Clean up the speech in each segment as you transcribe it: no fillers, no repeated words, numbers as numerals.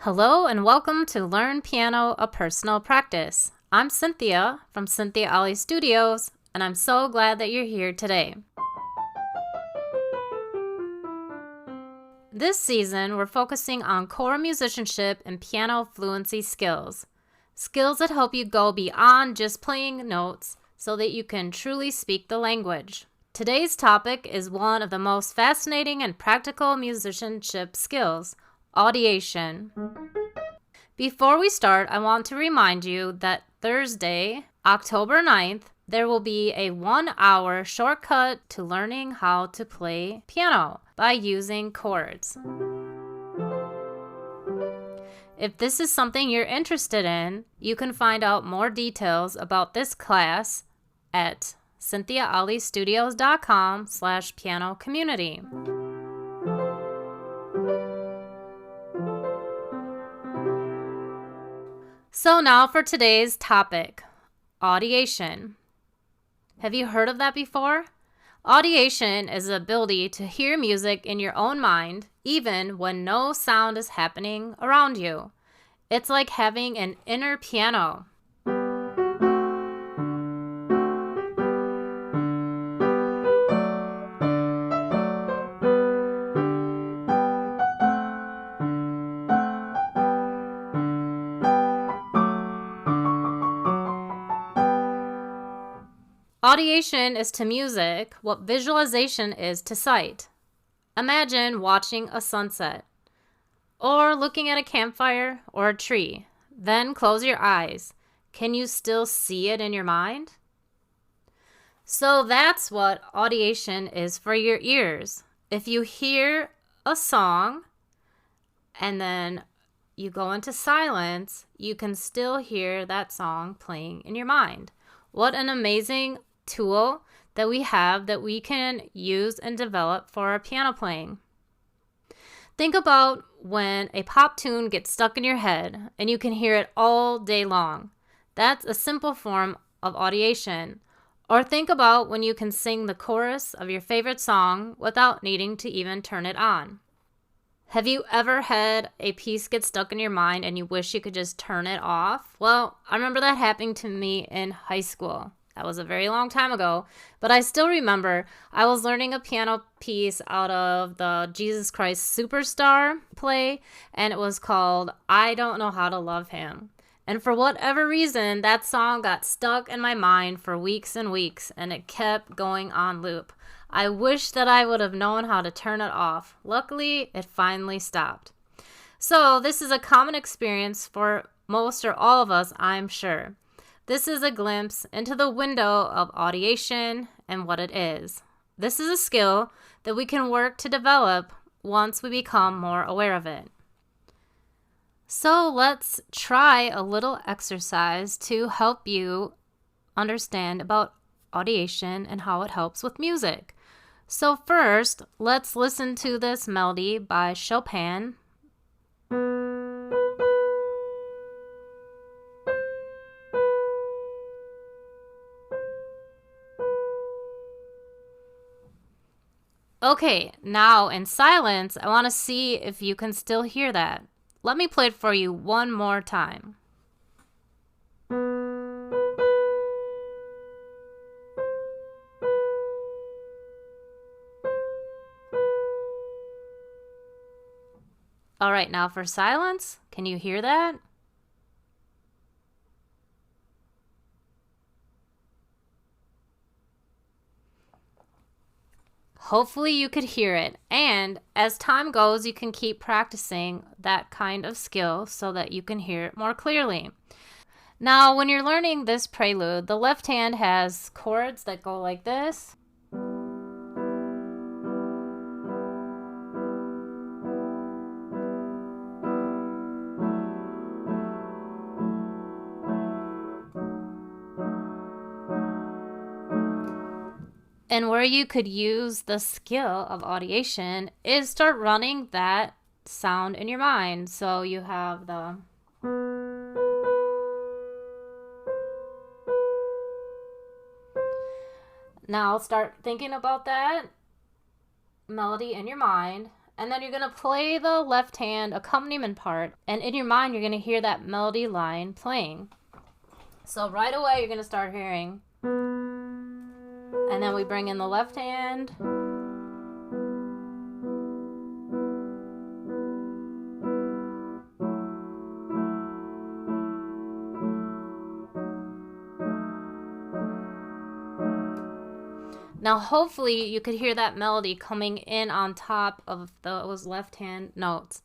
Hello and welcome to Learn Piano, a Personal Practice. I'm Cynthia from Cynthia Ali Studios, and I'm so glad that you're here today. This season, we're focusing on core musicianship and piano fluency skills. Skills that help you go beyond just playing notes so that you can truly speak the language. Today's topic is one of the most fascinating and practical musicianship skills, audiation. Before we start, I want to remind you that Thursday, October 9th, there will be a 1-hour shortcut to learning how to play piano by using chords. If this is something you're interested in, you can find out more details about this class at cynthiaalistudios.com/piano community. So now for today's topic, audiation. Have you heard of that before? Audiation is the ability to hear music in your own mind, even when no sound is happening around you. It's like having an inner piano. Audiation is to music what visualization is to sight. Imagine watching a sunset, or looking at a campfire or a tree. Then close your eyes. Can you still see it in your mind? So that's what audiation is for your ears. If you hear a song and then you go into silence, you can still hear that song playing in your mind. What an amazing tool that we have that we can use and develop for our piano playing. Think about when a pop tune gets stuck in your head and you can hear it all day long. That's a simple form of audiation. Or think about when you can sing the chorus of your favorite song without needing to even turn it on. Have you ever had a piece get stuck in your mind and you wish you could just turn it off? Well, I remember that happening to me in high school. That was a very long time ago, but I still remember I was learning a piano piece out of the Jesus Christ Superstar play, and it was called I Don't Know How to Love Him. And for whatever reason, that song got stuck in my mind for weeks and weeks, and it kept going on loop. I wish that I would have known how to turn it off. Luckily, it finally stopped. So this is a common experience for most or all of us, I'm sure. This is a glimpse into the window of audiation and what it is. This is a skill that we can work to develop once we become more aware of it. So let's try a little exercise to help you understand about audiation and how it helps with music. So first, let's listen to this melody by Chopin. Okay, now in silence, I want to see if you can still hear that. Let me play it for you one more time. All right, now for silence, can you hear that? Hopefully you could hear it, and as time goes, you can keep practicing that kind of skill so that you can hear it more clearly. Now, when you're learning this prelude, the left hand has chords that go like this. And where you could use the skill of audiation is start running that sound in your mind. So you have the Now start thinking about that melody in your mind And then you're going to play the left hand accompaniment part. And in your mind, you're going to hear that melody line playing. So right away, you're going to start hearing. And then we bring in the left hand. Now, hopefully, you could hear that melody coming in on top of those left-hand notes.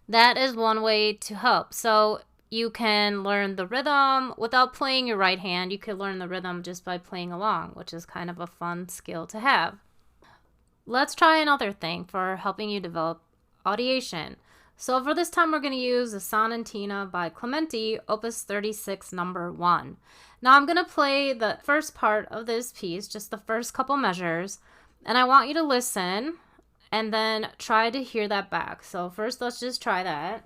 That is one way to help. So you can learn the rhythm without playing your right hand. You could learn the rhythm just by playing along, which is kind of a fun skill to have. Let's try another thing for helping you develop audiation. So for this time, we're going to use the Sonatina by Clementi, Opus 36, number 1. Now I'm going to play the first part of this piece, just the first couple measures, and I want you to listen and then try to hear that back. So first, let's just try that.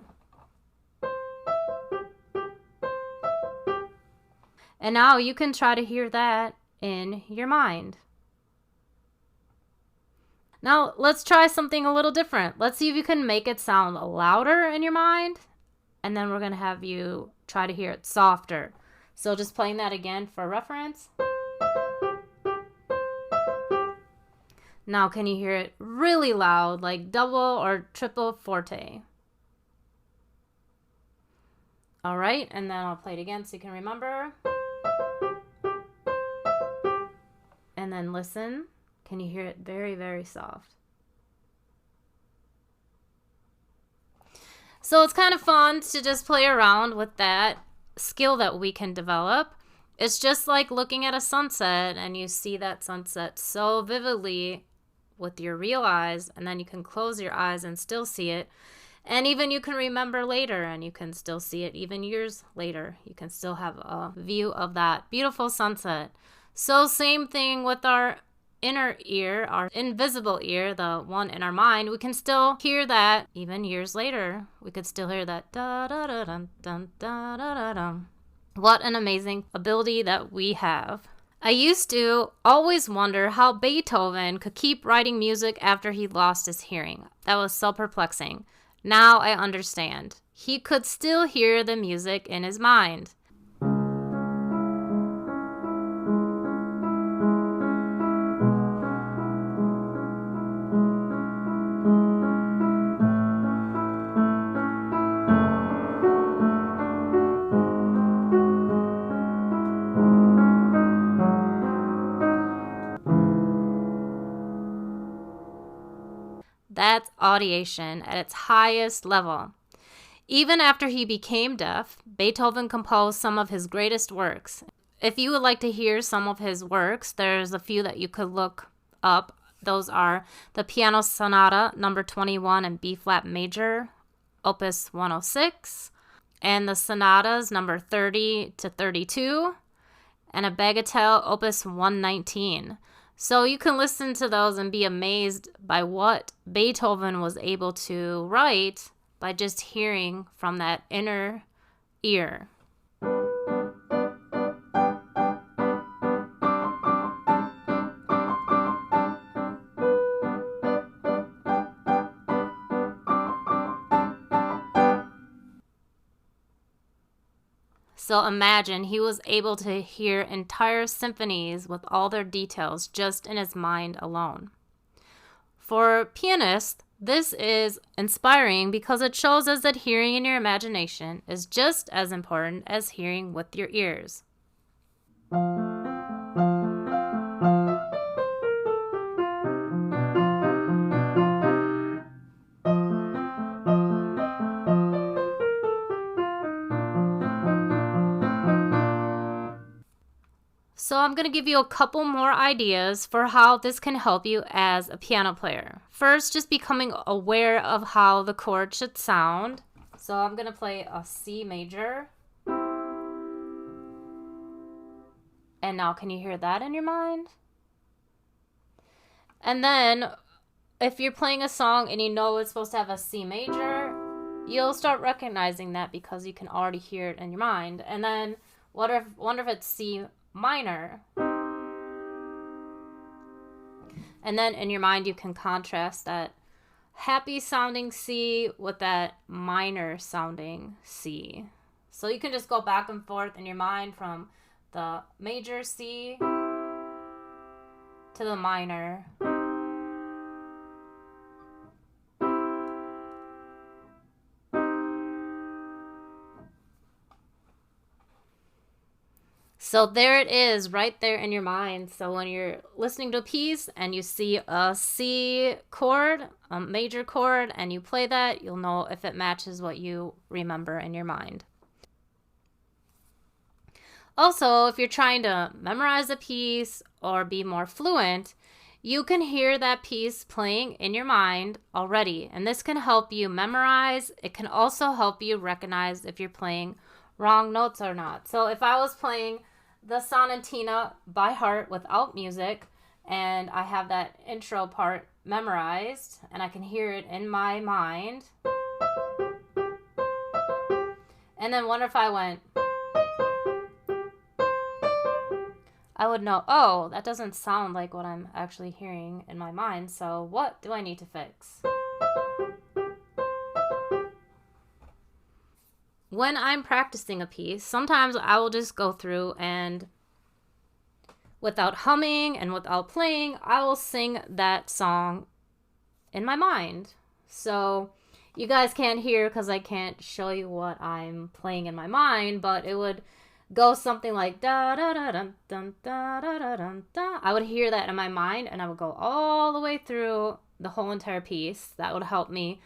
And now you can try to hear that in your mind. Now, let's try something a little different. Let's see if you can make it sound louder in your mind, and then we're going to have you try to hear it softer. So just playing that again for reference. Now, can you hear it really loud, like double or triple forte? All right, and then I'll play it again so you can remember. And then listen. Can you hear it very, very soft? So it's kind of fun to just play around with that skill that we can develop. It's just like looking at a sunset and you see that sunset so vividly with your real eyes, and then you can close your eyes and still see it. And even you can remember later and you can still see it even years later. You can still have a view of that beautiful sunset. So same thing with our inner ear, our invisible ear, the one in our mind. We can still hear that even years later. We could still hear that da da da dun dun da da da dum. What an amazing ability that we have. I used to always wonder how Beethoven could keep writing music after he lost his hearing. That was so perplexing. Now I understand. He could still hear the music in his mind. That's audiation at its highest level. Even after he became deaf, Beethoven composed some of his greatest works. If you would like to hear some of his works, there's a few that you could look up. Those are the Piano Sonata number 21 in B-flat major, Opus 106, and the Sonatas number 30 to 32, and a Bagatelle Opus 119. So you can listen to those and be amazed by what Beethoven was able to write by just hearing from that inner ear. So imagine he was able to hear entire symphonies with all their details just in his mind alone. For pianists, this is inspiring because it shows us that hearing in your imagination is just as important as hearing with your ears. So I'm going to give you a couple more ideas for how this can help you as a piano player. First, just becoming aware of how the chord should sound. So I'm going to play a C major. And now can you hear that in your mind? And then if you're playing a song and you know it's supposed to have a C major, you'll start recognizing that because you can already hear it in your mind. And then wonder if it's C minor. And then in your mind you can contrast that, happy sounding C with that minor sounding C. So you can just go back and forth in your mind from the major C to the minor. So there it is, right there in your mind. So when you're listening to a piece and you see a C chord, a major chord, and you play that, you'll know if it matches what you remember in your mind. Also, if you're trying to memorize a piece or be more fluent, you can hear that piece playing in your mind already, and this can help you memorize. It can also help you recognize if you're playing wrong notes or not. So if I was playing the sonatina by heart without music, and I have that intro part memorized, and I can hear it in my mind, and then wonder if I went, I would know, oh, that doesn't sound like what I'm actually hearing in my mind, so what do I need to fix? When I'm practicing a piece, sometimes I will just go through and without humming and without playing, I will sing that song in my mind. So you guys can't hear because I can't show you what I'm playing in my mind, but it would go something like da da da dun dun da da da dun da. I would hear that in my mind and I would go all the way through the whole entire piece. That would help me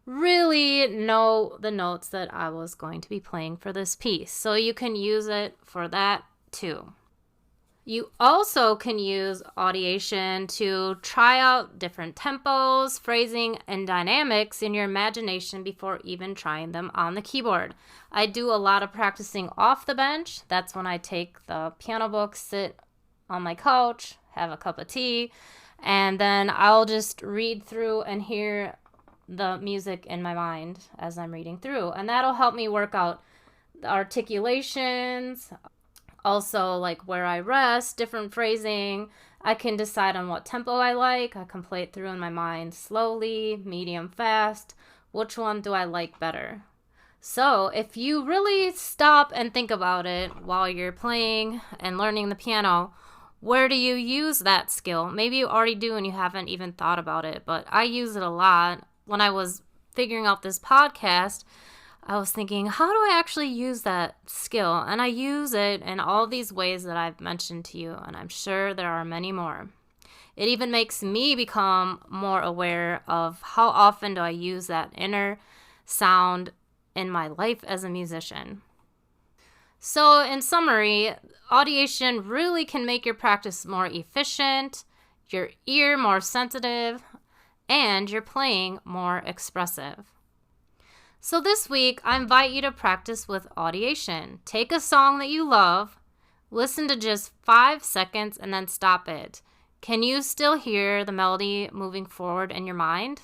really know the notes that I was going to be playing for this piece. So you can use it for that too. You also can use audiation to try out different tempos, phrasing, and dynamics in your imagination before even trying them on the keyboard. I do a lot of practicing off the bench. That's when I take the piano book, sit on my couch, have a cup of tea, and then I'll just read through and hear the music in my mind as I'm reading through. And that'll help me work out the articulations, also like where I rest, different phrasing. I can decide on what tempo I like. I can play it through in my mind slowly, medium, fast. Which one do I like better? So if you really stop and think about it while you're playing and learning the piano, where do you use that skill? Maybe you already do and you haven't even thought about it, but I use it a lot. When I was figuring out this podcast, I was thinking, how do I actually use that skill? And I use it in all these ways that I've mentioned to you, and I'm sure there are many more. It even makes me become more aware of how often do I use that inner sound in my life as a musician. So in summary, audiation really can make your practice more efficient, your ear more sensitive, and your playing more expressive. So this week, I invite you to practice with audiation. Take a song that you love, listen to just 5 seconds, and then stop it. Can you still hear the melody moving forward in your mind?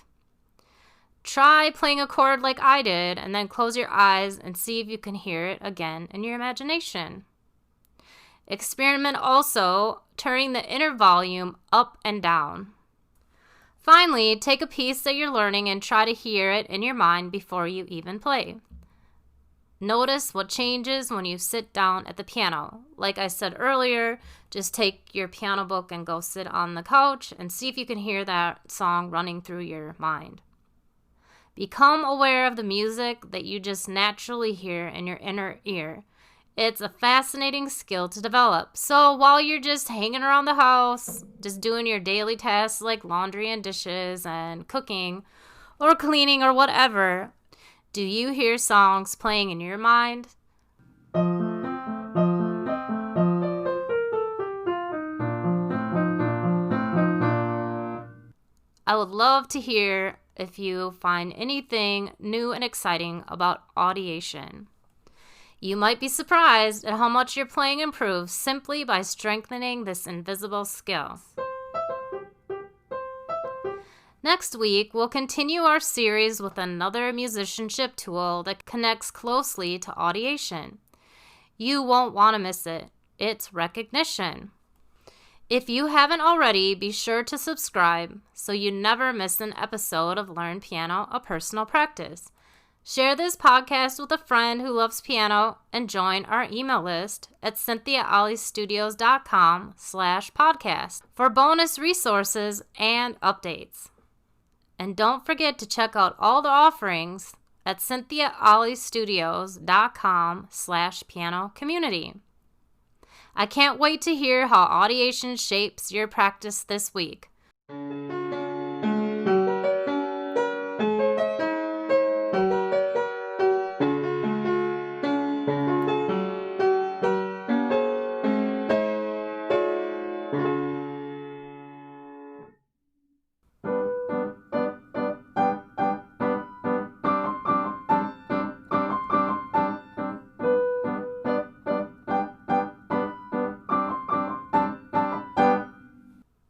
Try playing a chord like I did, and then close your eyes and see if you can hear it again in your imagination. Experiment also turning the inner volume up and down. Finally, take a piece that you're learning and try to hear it in your mind before you even play. Notice what changes when you sit down at the piano. Like I said earlier, just take your piano book and go sit on the couch and see if you can hear that song running through your mind. Become aware of the music that you just naturally hear in your inner ear. It's a fascinating skill to develop. So while you're just hanging around the house, just doing your daily tasks like laundry and dishes and cooking or cleaning or whatever, do you hear songs playing in your mind? I would love to hear if you find anything new and exciting about audiation. You might be surprised at how much your playing improves simply by strengthening this invisible skill. Next week, we'll continue our series with another musicianship tool that connects closely to audiation. You won't want to miss it. It's recognition. If you haven't already, be sure to subscribe so you never miss an episode of Learn Piano, a Personal Practice. Share this podcast with a friend who loves piano and join our email list at cynthiaalistudios.com/podcast for bonus resources and updates. And don't forget to check out all the offerings at cynthiaalistudios.com/piano community. I can't wait to hear how audiation shapes your practice this week.